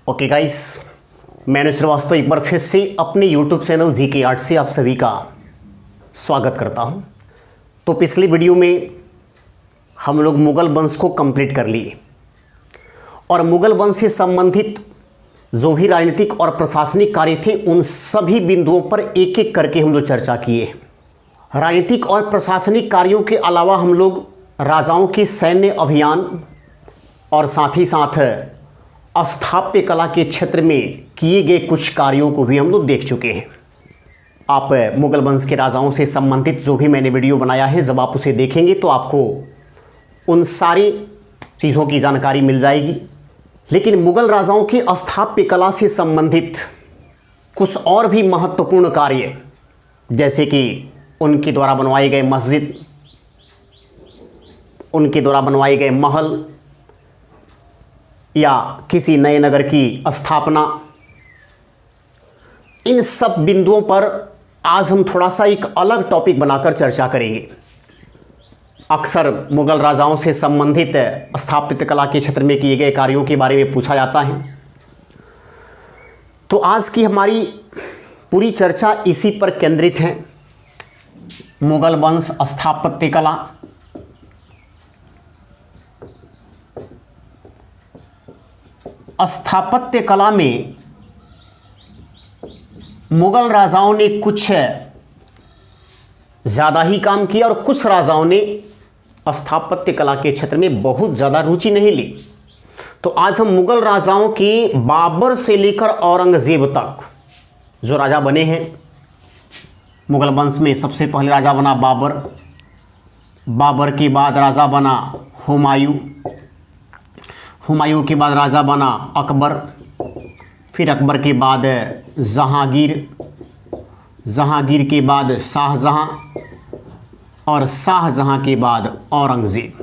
Okay guys, मैंने श्रीवास्तव एक बार फिर से अपने यूट्यूब चैनल जीके आर्ट से आप सभी का स्वागत करता हूं। तो पिछली वीडियो में हम लोग मुगल वंश को कंप्लीट कर लिए और मुगल वंश से संबंधित जो भी राजनीतिक और प्रशासनिक कार्य थे उन सभी बिंदुओं पर एक एक करके हम लोग चर्चा किए। राजनीतिक और प्रशासनिक कार्यों के अलावा हम लोग राजाओं के सैन्य अभियान और साथ ही साथ स्थापत्य कला के क्षेत्र में किए गए कुछ कार्यों को भी हम लोग देख चुके हैं। आप मुगल वंश के राजाओं से संबंधित जो भी मैंने वीडियो बनाया है, जब आप उसे देखेंगे तो आपको उन सारी चीज़ों की जानकारी मिल जाएगी। लेकिन मुगल राजाओं की स्थापत्य कला से संबंधित कुछ और भी महत्वपूर्ण कार्य, जैसे कि उनके द्वारा बनवाए गए मस्जिद, उनके द्वारा बनवाए गए महल या किसी नए नगर की स्थापना, इन सब बिंदुओं पर आज हम थोड़ा सा एक अलग टॉपिक बनाकर चर्चा करेंगे। अक्सर मुगल राजाओं से संबंधित स्थापत्य कला के क्षेत्र में किए गए कार्यों के बारे में पूछा जाता है। तो आज की हमारी पूरी चर्चा इसी पर केंद्रित है। मुगल वंश स्थापत्य कला, स्थापत्य कला में मुगल राजाओं ने कुछ ज़्यादा ही काम किया और कुछ राजाओं ने स्थापत्य कला के क्षेत्र में बहुत ज़्यादा रुचि नहीं ली। तो आज हम मुगल राजाओं के बाबर से लेकर औरंगजेब तक जो राजा बने हैं, मुगल वंश में सबसे पहले राजा बना बाबर, बाबर के बाद राजा बना हुमायूं, हुमायूं के बाद राजा बना अकबर, फिर अकबर के बाद जहांगीर, जहांगीर के बाद शाहजहां और शाहजहां के बाद औरंगजेब।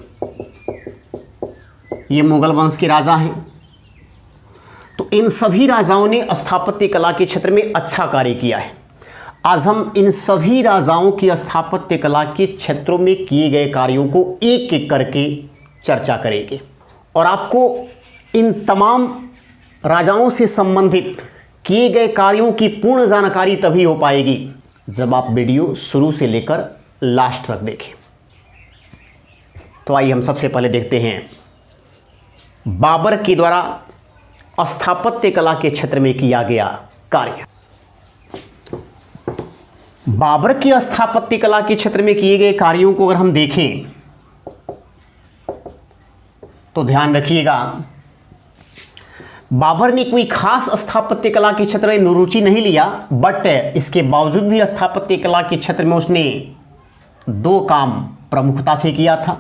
ये मुगल वंश के राजा हैं। तो इन सभी राजाओं ने स्थापत्य कला के क्षेत्र में अच्छा कार्य किया है। आज हम इन सभी राजाओं की स्थापत्य कला के क्षेत्रों में किए गए कार्यों को एक एक करके चर्चा करेंगे और आपको इन तमाम राजाओं से संबंधित किए गए कार्यों की पूर्ण जानकारी तभी हो पाएगी जब आप वीडियो शुरू से लेकर लास्ट तक देखें। तो आइए हम सबसे पहले देखते हैं बाबर के द्वारा स्थापत्य कला के क्षेत्र में किया गया कार्य। बाबर की स्थापत्य कला के क्षेत्र में किए गए कार्यों को अगर हम देखें तो ध्यान रखिएगा, बाबर ने कोई खास स्थापत्य कला के क्षेत्र में रुचि नहीं लिया, बट इसके बावजूद भी स्थापत्य कला के क्षेत्र में उसने दो काम प्रमुखता से किया था।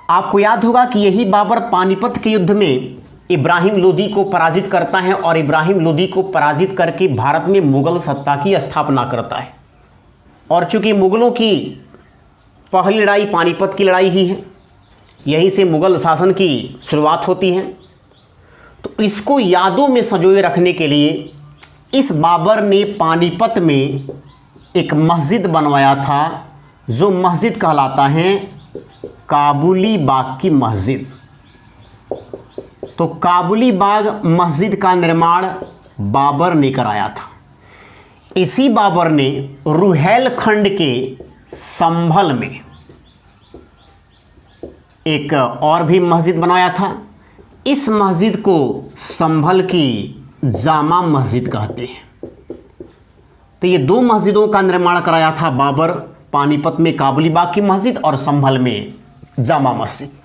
आपको याद होगा कि यही बाबर पानीपत के युद्ध में इब्राहिम लोदी को पराजित करता है और इब्राहिम लोदी को पराजित करके भारत में मुगल सत्ता की स्थापना करता है। और चूंकि मुगलों की पहली लड़ाई पानीपत की लड़ाई ही है, यहीं से मुगल शासन की शुरुआत होती है, तो इसको यादों में संजोए रखने के लिए इस बाबर ने पानीपत में एक मस्जिद बनवाया था, जो मस्जिद कहलाता है काबुली बाग की मस्जिद। तो काबुली बाग मस्जिद का निर्माण बाबर ने कराया था। इसी बाबर ने रुहेलखंड के संभल में एक और भी मस्जिद बनाया था। इस मस्जिद को संभल की जामा मस्जिद कहते हैं। तो ये दो मस्जिदों का निर्माण कराया था बाबर, पानीपत में काबुली बाग की मस्जिद और संभल में जामा मस्जिद।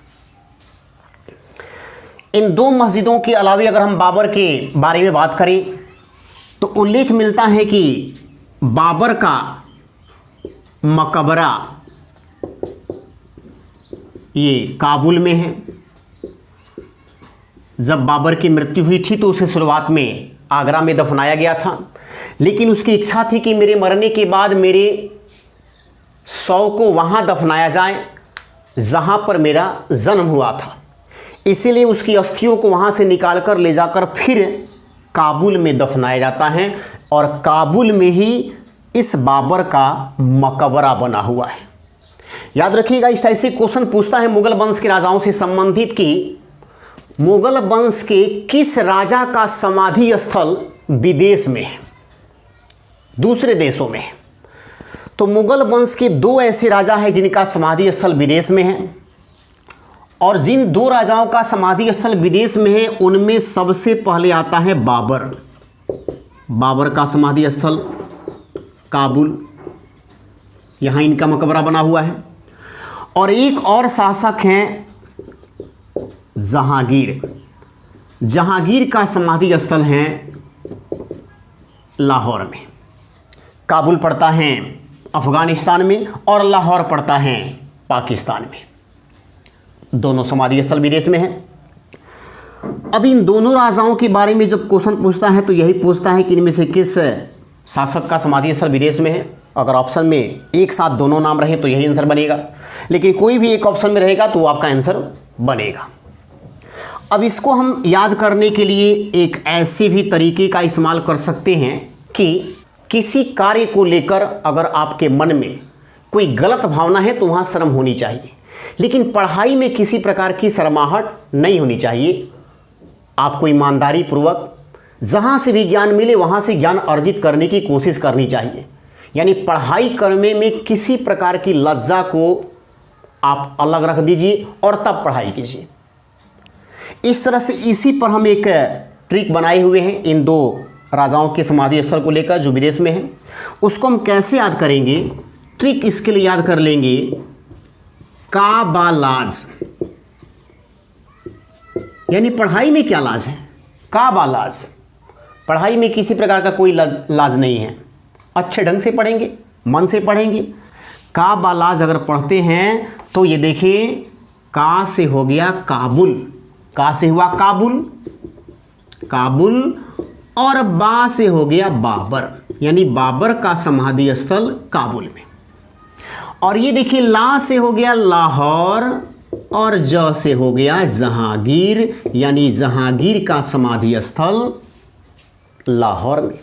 इन दो मस्जिदों के अलावा अगर हम बाबर के बारे में बात करें तो उल्लेख मिलता है कि बाबर का मकबरा ये काबुल में है। जब बाबर की मृत्यु हुई थी तो उसे शुरुआत में आगरा में दफनाया गया था, लेकिन उसकी इच्छा थी कि मेरे मरने के बाद मेरे शव को वहाँ दफनाया जाए जहाँ पर मेरा जन्म हुआ था। इसीलिए उसकी अस्थियों को वहाँ से निकालकर ले जाकर फिर काबुल में दफनाया जाता है और काबुल में ही इस बाबर का मकबरा बना हुआ है। याद रखिएगा, इस टाइप से क्वेश्चन पूछता है मुगल वंश के राजाओं से संबंधित कि मुगल वंश के किस राजा का समाधि स्थल विदेश में है, दूसरे देशों में है? तो मुगल वंश के दो ऐसे राजा हैं जिनका समाधि स्थल विदेश में है, और जिन दो राजाओं का समाधि स्थल विदेश में है उनमें सबसे पहले आता है बाबर। बाबर का समाधि स्थल काबुल, यहाँ इनका मकबरा बना हुआ है। और एक और शासक हैं जहांगीर। जहांगीर का समाधि स्थल है लाहौर में। काबुल पड़ता है अफगानिस्तान में और लाहौर पड़ता है पाकिस्तान में। दोनों समाधि स्थल विदेश में है। अब इन दोनों राजाओं के बारे में जब क्वेश्चन पूछता है तो यही पूछता है कि इनमें से किस शासक का समाधि स्थल विदेश में है। अगर ऑप्शन में एक साथ दोनों नाम रहे तो यही आंसर बनेगा, लेकिन कोई भी एक ऑप्शन में रहेगा तो वो आपका आंसर बनेगा। अब इसको हम याद करने के लिए एक ऐसे भी तरीके का इस्तेमाल कर सकते हैं कि किसी कार्य को लेकर अगर आपके मन में कोई गलत भावना है तो वहाँ शर्म होनी चाहिए, लेकिन पढ़ाई में किसी प्रकार की शर्माहट नहीं होनी चाहिए। आपको ईमानदारी पूर्वक जहाँ से भी ज्ञान मिले वहाँ से ज्ञान अर्जित करने की कोशिश करनी चाहिए। यानी पढ़ाई करने में किसी प्रकार की लज्जा को आप अलग रख दीजिए और तब पढ़ाई कीजिए। इस तरह से इसी पर हम एक ट्रिक बनाए हुए हैं इन दो राजाओं के समाधि स्थल को लेकर जो विदेश में है। उसको हम कैसे याद करेंगे? ट्रिक इसके लिए याद कर लेंगे काबालाज। यानी पढ़ाई में क्या लाज है? काबालाज। पढ़ाई में किसी प्रकार का कोई लाज नहीं है। अच्छे ढंग से पढ़ेंगे, मन से पढ़ेंगे। काबालाज अगर पढ़ते हैं तो ये देखिए, का से हो गया काबुल, का से हुआ काबुल, काबुल, और बा से हो गया बाबर, यानी बाबर का समाधि स्थल काबुल में। और ये देखिए, ला से हो गया लाहौर और ज से हो गया जहांगीर, यानी जहांगीर का समाधि स्थल लाहौर में।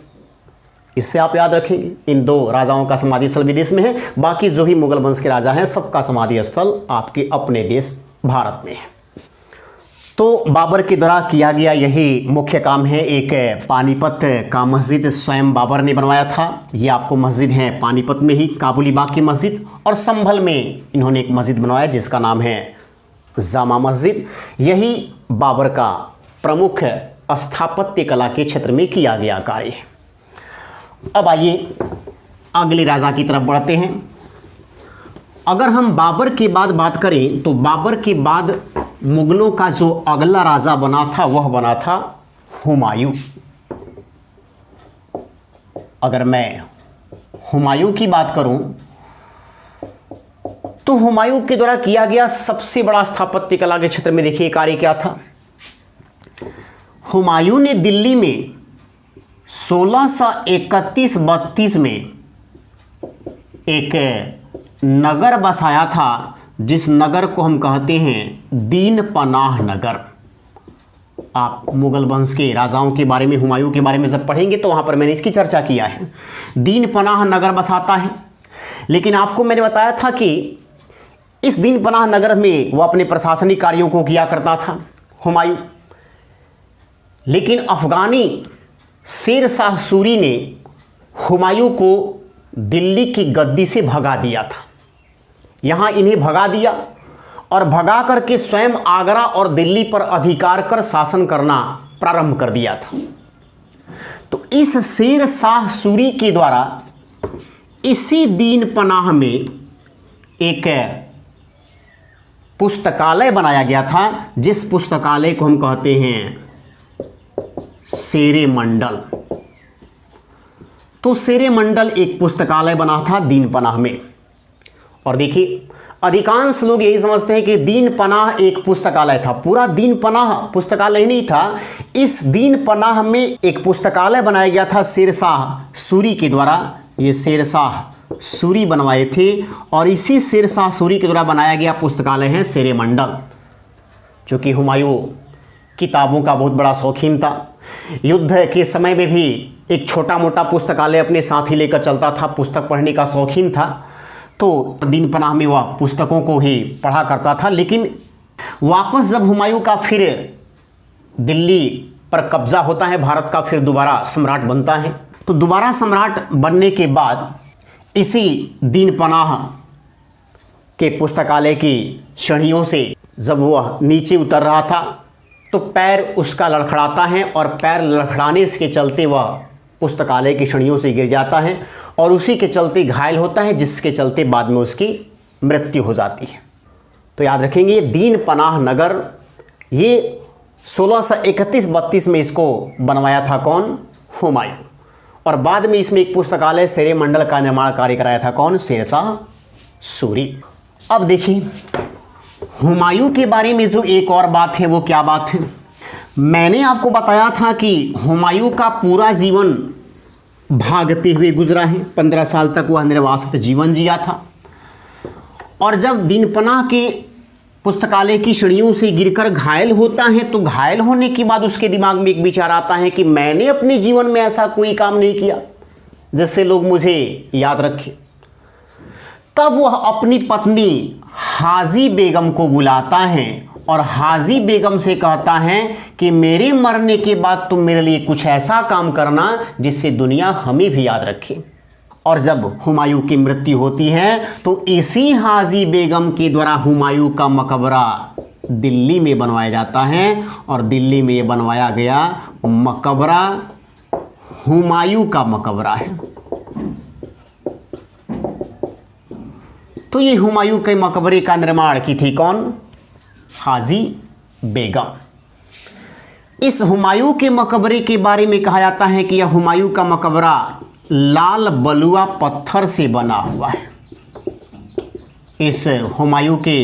इससे आप याद रखेंगे इन दो राजाओं का समाधि स्थल विदेश में है। बाकी जो भी मुगल वंश के राजा हैं सबका समाधि स्थल आपके अपने देश भारत में है। तो बाबर के द्वारा किया गया यही मुख्य काम है। एक पानीपत का मस्जिद स्वयं बाबर ने बनवाया था। ये आपको मस्जिद है पानीपत में ही, काबुली बाग की मस्जिद। और संभल में इन्होंने एक मस्जिद बनवाया जिसका नाम है जामा मस्जिद। यही बाबर का प्रमुख स्थापत्य कला के क्षेत्र में किया गया कार्य है। अब आइए अगले राजा की तरफ बढ़ते हैं। अगर हम बाबर के बाद बात करें तो बाबर के बाद मुगलों का जो अगला राजा बना था वह बना था हुमायूं। अगर मैं हुमायूं की बात करूं तो हुमायूं के द्वारा किया गया सबसे बड़ा स्थापत्य कला के क्षेत्र में देखिए कार्य क्या था। हुमायूं ने दिल्ली में 1631-32 में एक नगर बसाया था जिस नगर को हम कहते हैं दीन पनाह नगर। आप मुगल वंश के राजाओं के बारे में, हुमायूं के बारे में जब पढ़ेंगे तो वहाँ पर मैंने इसकी चर्चा किया है। दीन पनाह नगर बसाता है, लेकिन आपको मैंने बताया था कि इस दीन पनाह नगर में वो अपने प्रशासनिक कार्यों को किया करता था हुमायूं। लेकिन अफगानी शेर शाह सूरी ने हुमायूं को दिल्ली की गद्दी से भगा दिया था। यहाँ इन्हें भगा दिया और भगा करके स्वयं आगरा और दिल्ली पर अधिकार कर शासन करना प्रारंभ कर दिया था। तो इस शेर शाह सूरी के द्वारा इसी दीन पनाह में एक पुस्तकालय बनाया गया था जिस पुस्तकालय को हम कहते हैं शेरे मंडल। तो शेरे मंडल एक पुस्तकालय बना था दीन पनाह में। और देखिए, अधिकांश लोग यही समझते हैं कि दीन पनाह एक पुस्तकालय था। पूरा दीन पनाह पुस्तकालय ही नहीं था। इस दीन पनाह में एक पुस्तकालय बनाया गया था शेर शाह सूरी के द्वारा। ये शेर शाह सूरी बनवाए थे और इसी शेर शाह सूरी के द्वारा बनाया गया पुस्तकालय है शेरे मंडल। चूँकि हुमायूं किताबों का बहुत बड़ा शौकीन था, युद्ध के समय में भी एक छोटा मोटा पुस्तकालय अपने साथ ही लेकर चलता था, पुस्तक पढ़ने का शौकीन था। तो दीन पनाह में वह पुस्तकों को ही पढ़ा करता था। लेकिन वापस जब हुमायूं का फिर दिल्ली पर कब्जा होता है भारत का, फिर दोबारा सम्राट बनता है। तो दोबारा सम्राट बनने के बाद इसी दीन पनाह के पुस्तकालय की सीढ़ियों से जब वह नीचे उतर रहा था तो पैर उसका लड़खड़ाता है और पैर लड़खड़ाने के चलते वह पुस्तकालय की सीढ़ियों से गिर जाता है और उसी के चलते घायल होता है, जिसके चलते बाद में उसकी मृत्यु हो जाती है। तो याद रखेंगे दीन पनाह नगर, ये 1631-32 में इसको बनवाया था कौन? हुमायूं। और बाद में इसमें एक पुस्तकालय शेरे मंडल का निर्माण कार्य कराया था कौन? शेरशाह सूरी। अब देखिए हुमायूं के बारे में जो एक और बात है वो क्या बात है? मैंने आपको बताया था कि हुमायूं का पूरा जीवन भागते हुए गुजरा है। 15 साल तक वह निर्वासित जीवन जिया था और जब दीन पनाह के पुस्तकालय की सीढ़ियों से गिरकर घायल होता है तो घायल होने के बाद उसके दिमाग में एक विचार आता है कि मैंने अपने जीवन में ऐसा कोई काम नहीं किया जिससे लोग मुझे याद रखें। तब वह अपनी पत्नी हाजी बेगम को बुलाता है और हाजी बेगम से कहता है कि मेरे मरने के बाद तुम मेरे लिए कुछ ऐसा काम करना जिससे दुनिया हमें भी याद रखे। और जब हुमायूं की मृत्यु होती है तो इसी हाजी बेगम के द्वारा हुमायूं का मकबरा दिल्ली में बनवाया जाता है और दिल्ली में ये बनवाया गया मकबरा हुमायूं का मकबरा है। तो ये हुमायूं के मकबरे का निर्माण की थी कौन? हाजी बेगम। इस हुमायूं के मकबरे के बारे में कहा जाता है कि यह हुमायूं का मकबरा लाल बलुआ पत्थर से बना हुआ है। इस हुमायूं के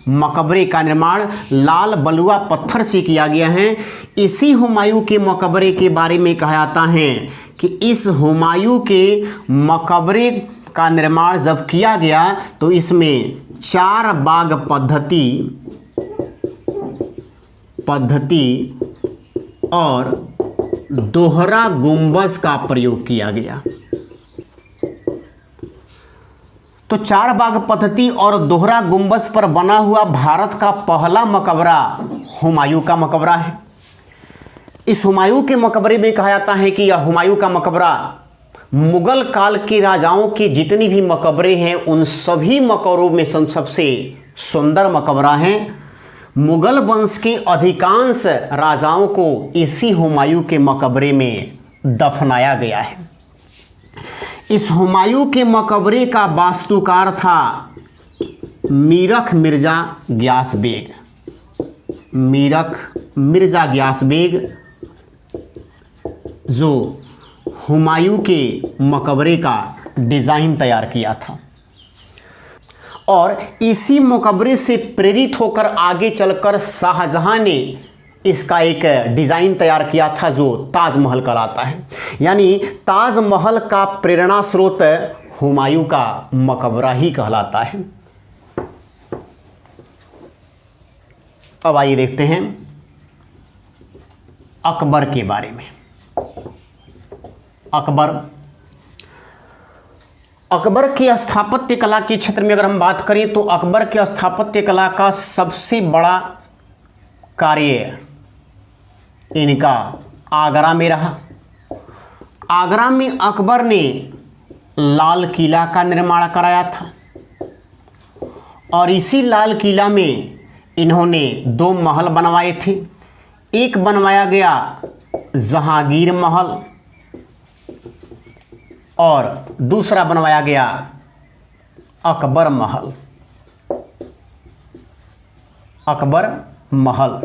मकबरे का निर्माण लाल बलुआ पत्थर से किया गया है। इसी हुमायूं के मकबरे के बारे में कहा जाता है कि इस हुमायूं के मकबरे का निर्माण जब किया गया तो इसमें 4 बाग पद्धति और दोहरा गुंबज का प्रयोग किया गया। तो 4 बाग पद्धति और दोहरा गुंबज पर बना हुआ भारत का पहला मकबरा हुमायूं का मकबरा है। इस हुमायूं के मकबरे में कहा जाता है कि यह हुमायूं का मकबरा मुगल काल के राजाओं के जितने भी मकबरे हैं उन सभी मकबरों में सबसे सुंदर मकबरा है। मुगल वंश के अधिकांश राजाओं को इसी हुमायूं के मकबरे में दफनाया गया है। इस हुमायूं के मकबरे का वास्तुकार था मीरख मिर्जा ग्यास बेग। मीरख मिर्जा ग्यास बेग जो हुमायूं के मकबरे का डिज़ाइन तैयार किया था और इसी मकबरे से प्रेरित होकर आगे चलकर शाहजहां ने इसका एक डिज़ाइन तैयार किया था जो ताजमहल कहलाता है। यानी ताजमहल का प्रेरणा स्रोत हुमायूं का मकबरा ही कहलाता है। अब आइए देखते हैं अकबर के बारे में। अकबर के स्थापत्य कला के क्षेत्र में अगर हम बात करें तो अकबर के स्थापत्य कला का सबसे बड़ा कार्य इनका आगरा में रहा। आगरा में अकबर ने लाल किला का निर्माण कराया था और इसी लाल किला में इन्होंने 2 महल बनवाए थे। एक बनवाया गया जहांगीर महल और दूसरा बनवाया गया अकबर महल। अकबर महल।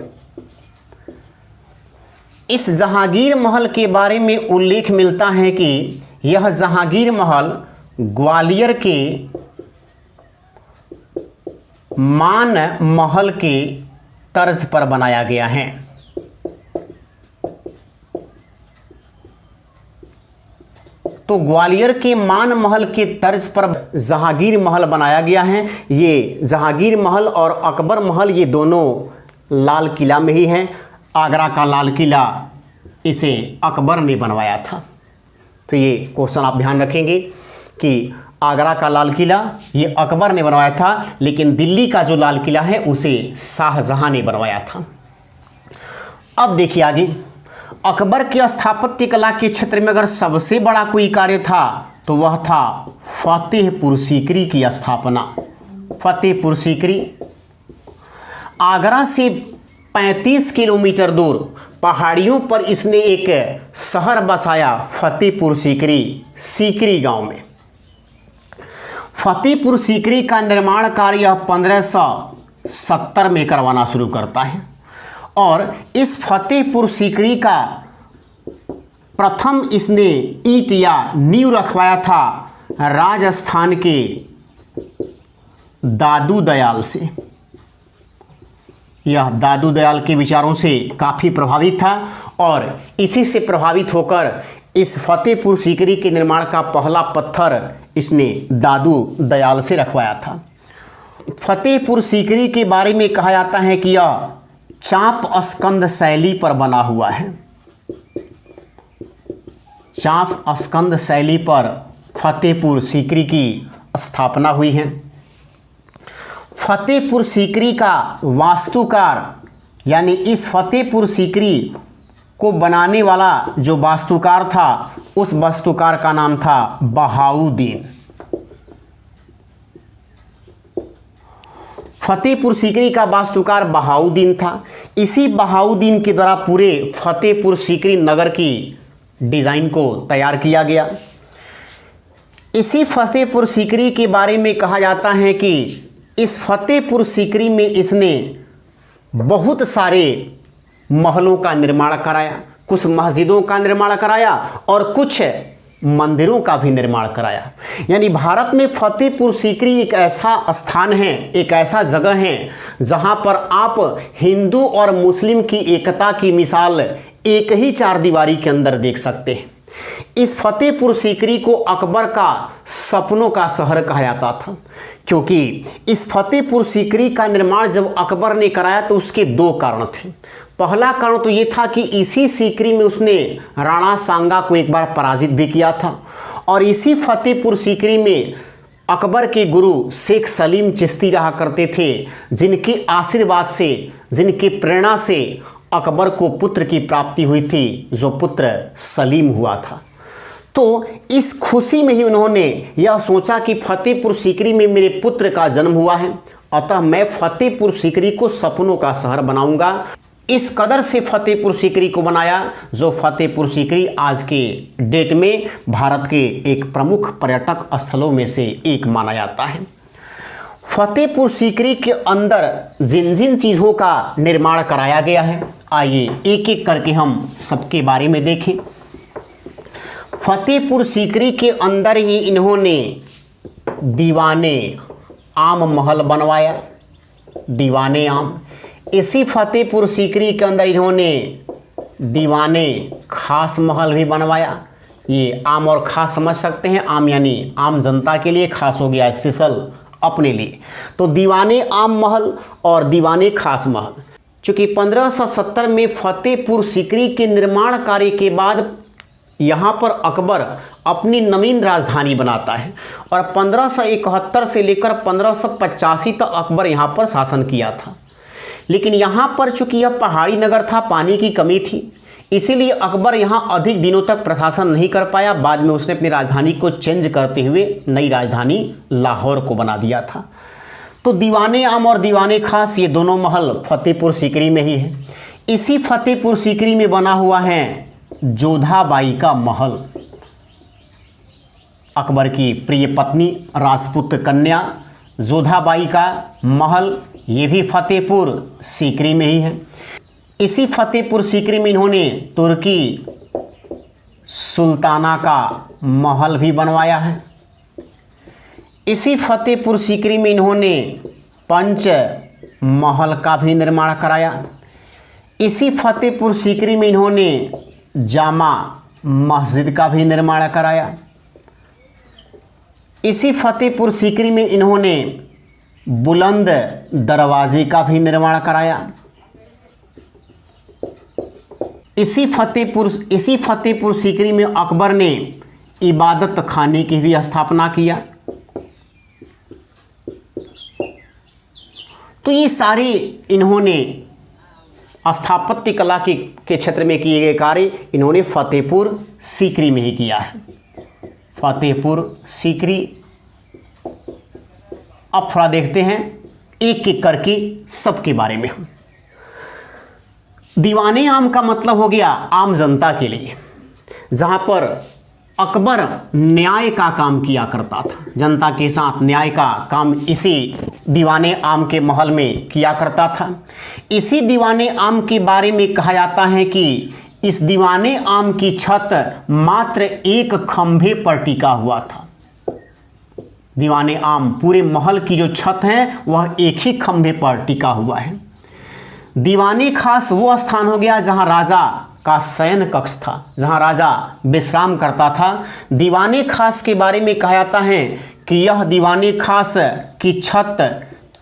इस जहांगीर महल के बारे में उल्लेख मिलता है कि यह जहांगीर महल ग्वालियर के मान महल के तर्ज पर बनाया गया है। तो ग्वालियर के मान महल के तर्ज पर जहांगीर महल बनाया गया है। ये जहांगीर महल और अकबर महल ये दोनों लाल किला में ही हैं। आगरा का लाल किला इसे अकबर ने बनवाया था। तो ये क्वेश्चन आप ध्यान रखेंगे कि आगरा का लाल किला ये अकबर ने बनवाया था, लेकिन दिल्ली का जो लाल किला है उसे शाहजहां ने बनवाया था। अब देखिए आगे, अकबर के स्थापत्य कला के क्षेत्र में अगर सबसे बड़ा कोई कार्य था तो वह था फतेहपुर सीकरी की स्थापना। फतेहपुर सीकरी आगरा से 35 किलोमीटर दूर पहाड़ियों पर इसने एक शहर बसाया, फतेहपुर सीकरी, सीकरी गांव में। फतेहपुर सीकरी का निर्माण कार्य 1570 में करवाना शुरू करता है और इस फतेहपुर सीकरी का प्रथम इसने ईंट या नींव रखवाया था राजस्थान के दादू दयाल से। यह दादू दयाल के विचारों से काफ़ी प्रभावित था और इसी से प्रभावित होकर इस फतेहपुर सीकरी के निर्माण का पहला पत्थर इसने दादू दयाल से रखवाया था। फतेहपुर सीकरी के बारे में कहा जाता है कि यह चाप स्कंद शैली पर बना हुआ है। चाप स्कंद शैली पर फतेहपुर सीकरी की स्थापना हुई है। फतेहपुर सीकरी का वास्तुकार यानी इस फतेहपुर सीकरी को बनाने वाला जो वास्तुकार था, उस वास्तुकार का नाम था बहाउद्दीन। फतेहपुर सीकरी का वास्तुकार बहाउद्दीन था। इसी बहाउद्दीन के द्वारा पूरे फतेहपुर सीकरी नगर की डिज़ाइन को तैयार किया गया। इसी फतेहपुर सीकरी के बारे में कहा जाता है कि इस फतेहपुर सीकरी में इसने बहुत सारे महलों का निर्माण कराया, कुछ मस्जिदों का निर्माण कराया और कुछ मंदिरों का भी निर्माण कराया। यानी भारत में फतेहपुर सीकरी एक ऐसा स्थान है, एक ऐसा जगह है जहां पर आप हिंदू और मुस्लिम की एकता की मिसाल एक ही चारदीवारी के अंदर देख सकते हैं। इस फतेहपुर सीकरी को अकबर का सपनों का शहर कहा जाता था, क्योंकि इस फतेहपुर सीकरी का निर्माण जब अकबर ने कराया तो उसके दो कारण थे। पहला कारण तो ये था कि इसी सीकरी में उसने राणा सांगा को एक बार पराजित भी किया था और इसी फतेहपुर सीकरी में अकबर के गुरु शेख सलीम चिश्ती रहा करते थे, जिनके आशीर्वाद से, जिनकी प्रेरणा से अकबर को पुत्र की प्राप्ति हुई थी, जो पुत्र सलीम हुआ था। तो इस खुशी में ही उन्होंने यह सोचा कि फतेहपुर सीकरी में मेरे पुत्र का जन्म हुआ है, अतः मैं फतेहपुर सीकरी को सपनों का शहर बनाऊंगा। इस कदर से फतेहपुर सीकरी को बनाया, जो फतेहपुर सीकरी आज के डेट में भारत के एक प्रमुख पर्यटक स्थलों में से एक माना जाता है। फतेहपुर सीकरी के अंदर जिन जिन चीज़ों का निर्माण कराया गया है, आइए एक एक करके हम सबके बारे में देखें। फतेहपुर सीकरी के अंदर ही इन्होंने दीवाने आम महल बनवाया, दीवाने आम। इसी फतेहपुर सीकरी के अंदर इन्होंने दीवाने खास महल भी बनवाया। ये आम और खास समझ सकते हैं, आम यानी आम जनता के लिए, खास हो गया स्पेशल अपने लिए। तो दीवाने आम महल और दीवाने खास महल, चूँकि 1570 में फतेहपुर सीकरी के निर्माण कार्य के बाद यहाँ पर अकबर अपनी नवीन राजधानी बनाता है और 1571 से लेकर 1585 तक अकबर यहाँ पर शासन किया था। लेकिन यहाँ पर चूँकि यह पहाड़ी नगर था, पानी की कमी थी, इसीलिए अकबर यहाँ अधिक दिनों तक प्रशासन नहीं कर पाया। बाद में उसने अपनी राजधानी को चेंज करते हुए नई राजधानी लाहौर को बना दिया था। तो दीवाने आम और दीवाने खास ये दोनों महल फतेहपुर सीकरी में ही है। इसी फतेहपुर सीकरी में बना हुआ है जोधाबाई का महल, अकबर की प्रिय पत्नी राजपूत कन्या जोधाबाई का महल, ये भी फतेहपुर सीकरी में ही है। इसी फतेहपुर सीकरी में इन्होंने तुर्की सुल्ताना का महल भी बनवाया है। इसी फतेहपुर सीकरी में इन्होंने पंच महल का भी निर्माण कराया। इसी फतेहपुर सीकरी में इन्होंने जामा मस्जिद का भी निर्माण कराया। इसी फतेहपुर सीकरी में इन्होंने बुलंद दरवाजे का भी निर्माण कराया। इसी फतेहपुर सीकरी में अकबर ने इबादत खाने की भी स्थापना किया। तो ये सारे इन्होंने स्थापत्य कला के क्षेत्र में किए गए कार्य इन्होंने फतेहपुर सीकरी में ही किया है। फतेहपुर सीकरी। अब थोड़ा देखते हैं एक एक करके सबके बारे में। दीवाने आम का मतलब हो गया आम जनता के लिए, जहां पर अकबर न्याय का काम किया करता था, जनता के साथ न्याय का काम इसी दीवाने आम के महल में किया करता था। इसी दीवाने आम के बारे में कहा जाता है कि इस दीवाने आम की छत मात्र एक खंभे पर टिका हुआ था। दीवाने आम पूरे महल की जो छत है वह एक ही खंभे पर टिका हुआ है। दीवाने खास वो स्थान हो गया जहां राजा का शयन कक्ष था, जहां राजा विश्राम करता था। दीवाने खास के बारे में कहा जाता है कि यह दीवाने खास की छत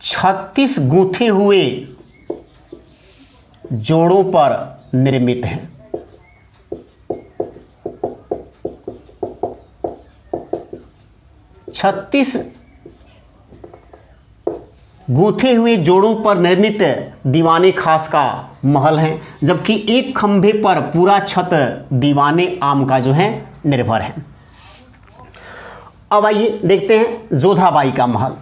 36 गूंथे हुए जोड़ों पर निर्मित है। 36 गूंथे हुए जोड़ों पर निर्मित दीवाने खास का महल है, जबकि एक खंभे पर पूरा छत दीवाने आम का जो है निर्भर है। अब आइए देखते हैं जोधाबाई का महल।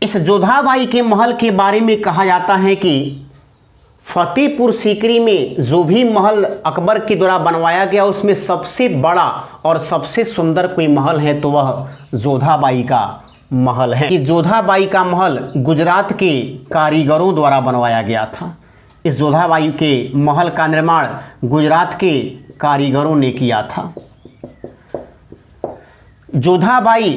इस जोधाबाई के महल के बारे में कहा जाता है कि फतेहपुर सीकरी में जो भी महल अकबर के द्वारा बनवाया गया उसमें सबसे बड़ा और सबसे सुंदर कोई महल है तो वह जोधाबाई का महल है। कि जोधाबाई का महल गुजरात के कारीगरों द्वारा बनवाया गया था। इस जोधाबाई के महल का निर्माण गुजरात के कारीगरों ने किया था। जोधाबाई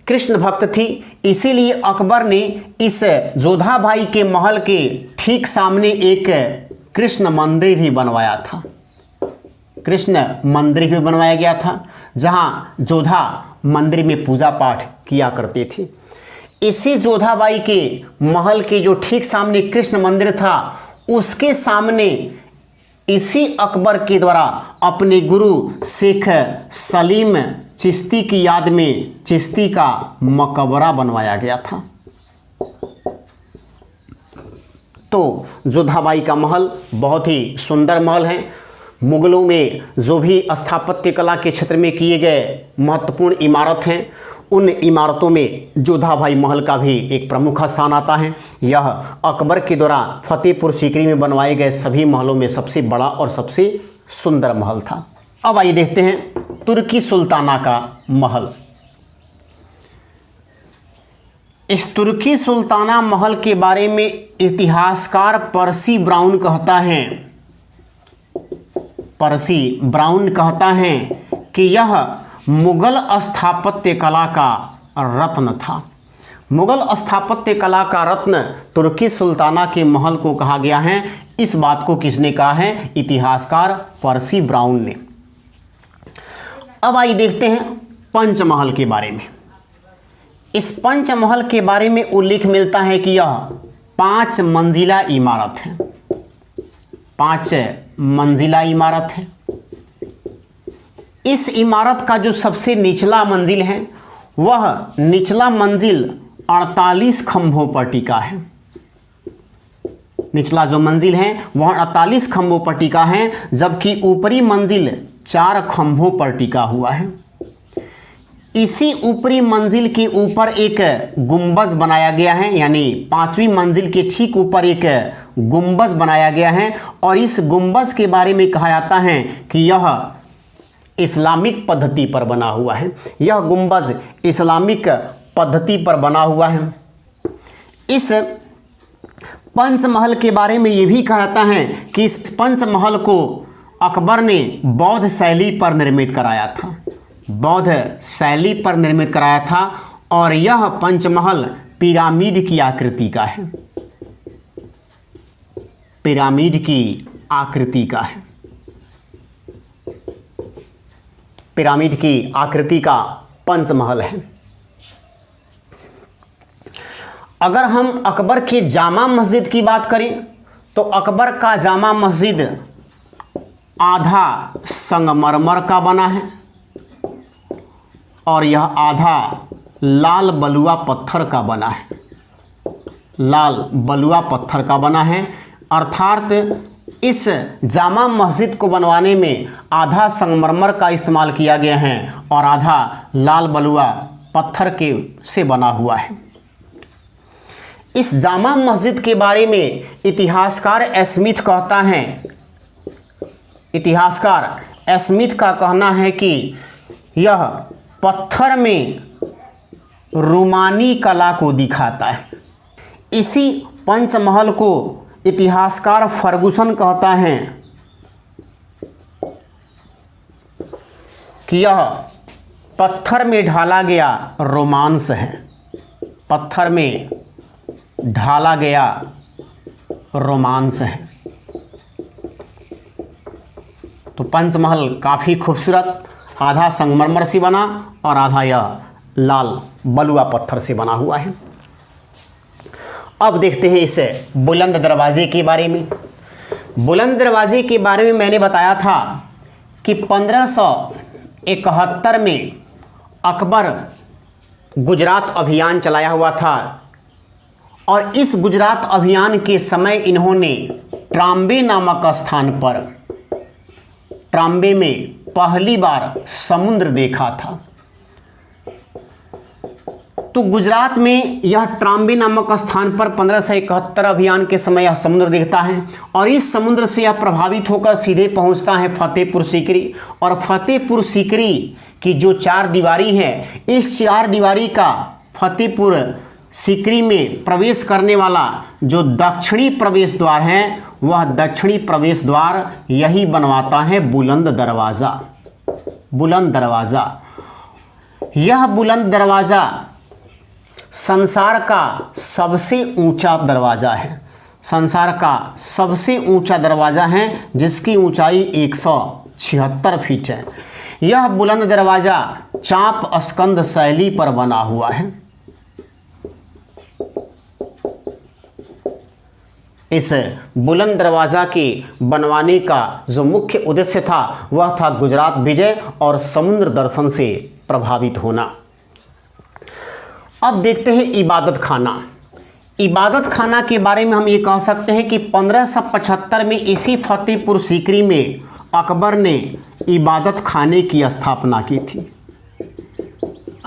कृष्ण भक्त थी, इसीलिए अकबर ने इस जोधाबाई के महल के ठीक सामने एक कृष्ण मंदिर भी बनवाया था। कृष्ण मंदिर भी बनवाया गया था जहां जोधा मंदिर में पूजा पाठ किया करते थे। इसी जोधाबाई के महल के जो ठीक सामने कृष्ण मंदिर था उसके सामने इसी अकबर के द्वारा अपने गुरु शेख सलीम चिश्ती की याद में चिश्ती का मकबरा बनवाया गया था। तो जोधाबाई का महल बहुत ही सुंदर महल है। मुगलों में जो भी स्थापत्य कला के क्षेत्र में किए गए महत्वपूर्ण इमारत हैं उन इमारतों में जोधाबाई महल का भी एक प्रमुख स्थान आता है। यह अकबर के द्वारा फतेहपुर सीकरी में बनवाए गए सभी महलों में सबसे बड़ा और सबसे सुंदर महल था। अब आइए देखते हैं तुर्की सुल्ताना का महल। इस तुर्की सुल्ताना महल के बारे में इतिहासकार पर्सी ब्राउन कहता है, पर्सी ब्राउन कहता है कि यह मुगल स्थापत्य कला का रत्न था। मुगल स्थापत्य कला का रत्न तुर्की सुल्ताना के महल को कहा गया है। इस बात को किसने कहा है? इतिहासकार पर्सी ब्राउन ने। अब आइए देखते हैं पंचमहल के बारे में। इस पंचमहल के बारे में उल्लेख मिलता है कि यह 5 मंजिला इमारत है। 5 मंजिला इमारत है। इस इमारत का जो सबसे निचला मंजिल है वह निचला मंजिल 48 खंभों पर टिका है। निचला जो मंजिल है वह 48 खंभों पर टिका है, जबकि ऊपरी मंजिल 4 खंभों पर टिका हुआ है। इसी ऊपरी मंजिल के ऊपर एक गुंबज बनाया गया है, यानी 5वीं मंजिल के ठीक ऊपर एक गुंबज बनाया गया है। और इस गुंबज के बारे में कहा जाता है कि यह इस्लामिक पद्धति पर बना हुआ है। यह गुंबज इस्लामिक पद्धति पर बना हुआ है। इस पंचमहल के बारे में यह भी कहा जाता है कि इस पंचमहल को अकबर ने बौद्ध शैली पर निर्मित कराया था। बौद्ध शैली पर निर्मित कराया था और यह पंचमहल पिरामिड की आकृति का है। पिरामिड की आकृति का है। पिरामिड की आकृति का पंचमहल है। अगर हम अकबर के जामा मस्जिद की बात करें तो अकबर का जामा मस्जिद आधा संगमरमर का बना है और यह आधा लाल बलुआ पत्थर का बना है। लाल बलुआ पत्थर का बना है, अर्थात इस जामा मस्जिद को बनवाने में आधा संगमरमर का इस्तेमाल किया गया है और आधा लाल बलुआ पत्थर के से बना हुआ है। इस जामा मस्जिद के बारे में इतिहासकार स्मिथ कहता है, इतिहासकार स्मिथ का कहना है कि यह पत्थर में रोमानी कला को दिखाता है। इसी पंचमहल को इतिहासकार फर्गुसन कहता है कि यह पत्थर में ढाला गया रोमांस है, पत्थर में ढाला गया रोमांस है। तो पंचमहल काफ़ी खूबसूरत, आधा संगमरमर से बना और आधा यह लाल बलुआ पत्थर से बना हुआ है। अब देखते हैं इस बुलंद दरवाजे के बारे में। बुलंद दरवाजे के बारे में मैंने बताया था कि 1571 में अकबर गुजरात अभियान चलाया हुआ था और इस गुजरात अभियान के समय इन्होंने ट्राम्बे नामक स्थान पर, ट्राम्बे में पहली बार समुद्र देखा था। तो गुजरात में यह ट्राम्बे नामक स्थान पर 1571 अभियान के समय यह समुद्र दिखता है और इस समुद्र से यह प्रभावित होकर सीधे पहुंचता है फतेहपुर सीकरी। और फतेहपुर सीकरी की जो चार दीवारी है, इस चार दीवारी का फतेहपुर सीकरी में प्रवेश करने वाला जो दक्षिणी प्रवेश द्वार है, वह दक्षिणी प्रवेश द्वार यही बनवाता है बुलंद दरवाज़ा। बुलंद दरवाज़ा, यह बुलंद दरवाज़ा संसार का सबसे ऊंचा दरवाज़ा है, संसार का सबसे ऊंचा दरवाज़ा है जिसकी ऊंचाई 176 फीट है। यह बुलंद दरवाज़ा चाप स्कंद शैली पर बना हुआ है। इस बुलंद दरवाज़ा के बनवाने का जो मुख्य उद्देश्य था वह था गुजरात विजय और समुद्र दर्शन से प्रभावित होना। अब देखते हैं इबादत खाना। इबादत खाना के बारे में हम ये कह सकते हैं कि 1575 में इसी फतेहपुर सीकरी में अकबर ने इबादत खाने की स्थापना की थी।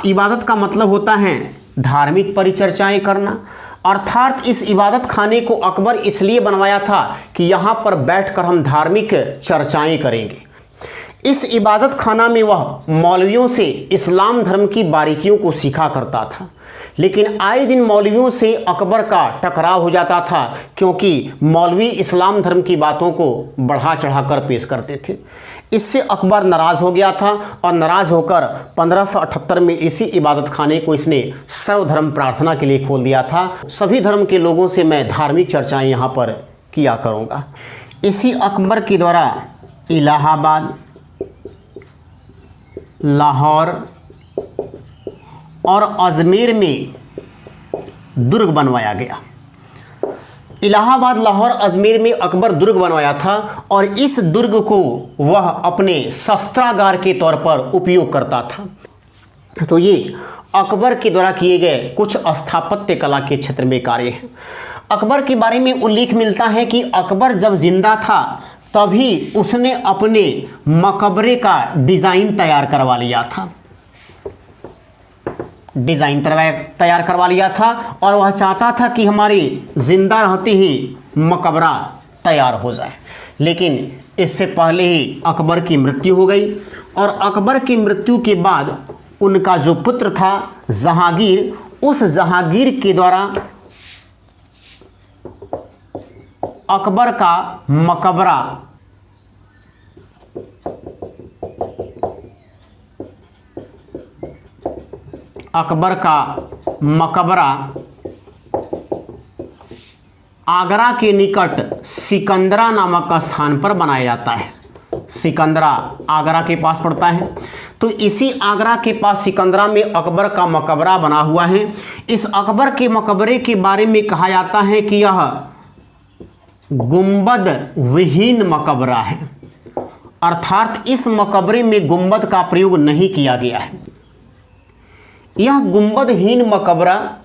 इबादत का मतलब होता है धार्मिक परिचर्चाएं करना, अर्थात इस इबादत खाने को अकबर इसलिए बनवाया था कि यहाँ पर बैठकर हम धार्मिक चर्चाएं करेंगे। इस इबादत खाना में वह मौलवियों से इस्लाम धर्म की बारीकियों को सीखा करता था, लेकिन आए दिन मौलवियों से अकबर का टकराव हो जाता था क्योंकि मौलवी इस्लाम धर्म की बातों को बढ़ा चढ़ाकर पेश करते थे। इससे अकबर नाराज़ हो गया था और नाराज़ होकर 1578 में इसी इबादत खाने को इसने सर्वधर्म प्रार्थना के लिए खोल दिया था। सभी धर्म के लोगों से मैं धार्मिक चर्चाएं यहाँ पर किया करूँगा। इसी अकबर के द्वारा इलाहाबाद, लाहौर और अजमेर में दुर्ग बनवाया गया। इलाहाबाद, लाहौर, अजमेर में अकबर दुर्ग बनवाया था और इस दुर्ग को वह अपने शस्त्रागार के तौर पर उपयोग करता था। तो ये अकबर के द्वारा किए गए कुछ स्थापत्य कला के क्षेत्र में कार्य हैं। अकबर के बारे में उल्लेख मिलता है कि अकबर जब जिंदा था तभी उसने अपने मकबरे का डिज़ाइन तैयार करवा लिया था, डिज़ाइन तैयार करवा लिया था और वह चाहता था कि हमारी जिंदा रहते ही मकबरा तैयार हो जाए। लेकिन इससे पहले ही अकबर की मृत्यु हो गई और अकबर की मृत्यु के बाद उनका जो पुत्र था जहांगीर, उस जहांगीर के द्वारा अकबर का मकबरा आगरा के निकट सिकंदरा नामक स्थान पर बनाया जाता है। सिकंदरा आगरा के पास पड़ता है। तो इसी आगरा के पास सिकंदरा में अकबर का मकबरा बना हुआ है। इस अकबर के मकबरे के बारे में कहा जाता है कि यह गुंबद विहीन मकबरा है, अर्थात इस मकबरे में गुंबद का प्रयोग नहीं किया गया है। यह गुंबदहीन मकबरा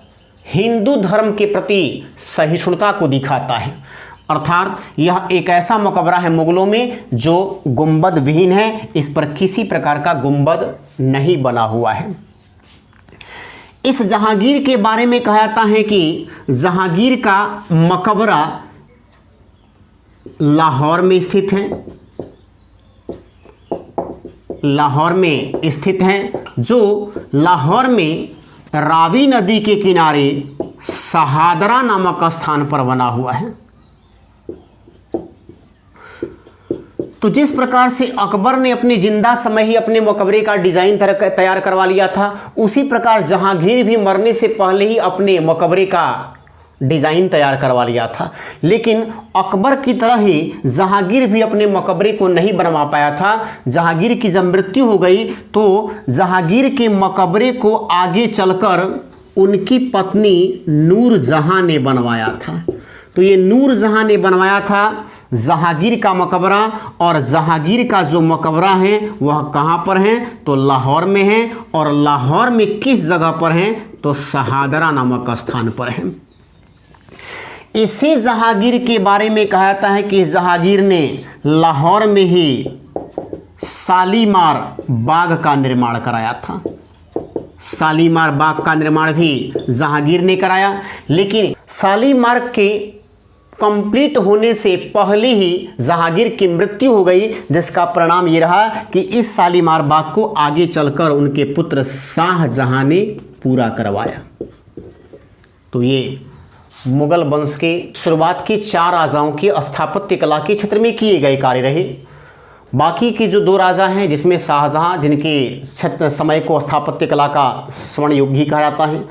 हिंदू धर्म के प्रति सहिष्णुता को दिखाता है अर्थात यह एक ऐसा मकबरा है मुगलों में जो गुंबद विहीन है, इस पर किसी प्रकार का गुंबद नहीं बना हुआ है। इस जहांगीर के बारे में कहा जाता है कि जहांगीर का मकबरा लाहौर में स्थित है, लाहौर में स्थित है, जो लाहौर में रावी नदी के किनारे शहादरा नामक स्थान पर बना हुआ है। तो जिस प्रकार से अकबर ने अपने जिंदा समय ही अपने मकबरे का डिजाइन तैयार करवा लिया था, उसी प्रकार जहांगीर भी मरने से पहले ही अपने मकबरे का डिजाइन तैयार करवा लिया था। लेकिन अकबर की तरह ही जहांगीर भी अपने मकबरे को नहीं बनवा पाया था। जहांगीर की जब मृत्यु हो गई तो जहांगीर के मकबरे को आगे चलकर उनकी पत्नी नूरजहां ने बनवाया था। तो ये नूरजहां ने बनवाया था जहांगीर का मकबरा, और जहांगीर का जो मकबरा है वह कहाँ पर है, तो लाहौर में है। और लाहौर में किस जगह पर है, तो शहादरा नामक स्थान पर है। इसी जहांगीर के बारे में कहा जाता है कि जहांगीर ने लाहौर में ही शालीमार बाग का निर्माण कराया था। शालीमार बाग का निर्माण भी जहांगीर ने कराया, लेकिन शालीमार के कंप्लीट होने से पहले ही जहांगीर की मृत्यु हो गई, जिसका परिणाम ये रहा कि इस शालीमार बाग को आगे चलकर उनके पुत्र शाहजहां ने पूरा करवाया। तो ये मुगल वंश के शुरुआत के 4 राजाओं की स्थापत्य कला के क्षेत्र में किए गए कार्य रहे। बाकी के जो 2 राजा हैं, जिसमें शाहजहां, जिनके समय को स्थापत्य कला का स्वर्ण युग भी कहा जाता है,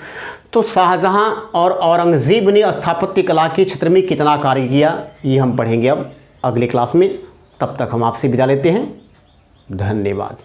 तो शाहजहां और औरंगजेब ने स्थापत्य कला के क्षेत्र में कितना कार्य किया, ये हम पढ़ेंगे अब अगले क्लास में। तब तक हम आपसे विदा लेते हैं। धन्यवाद।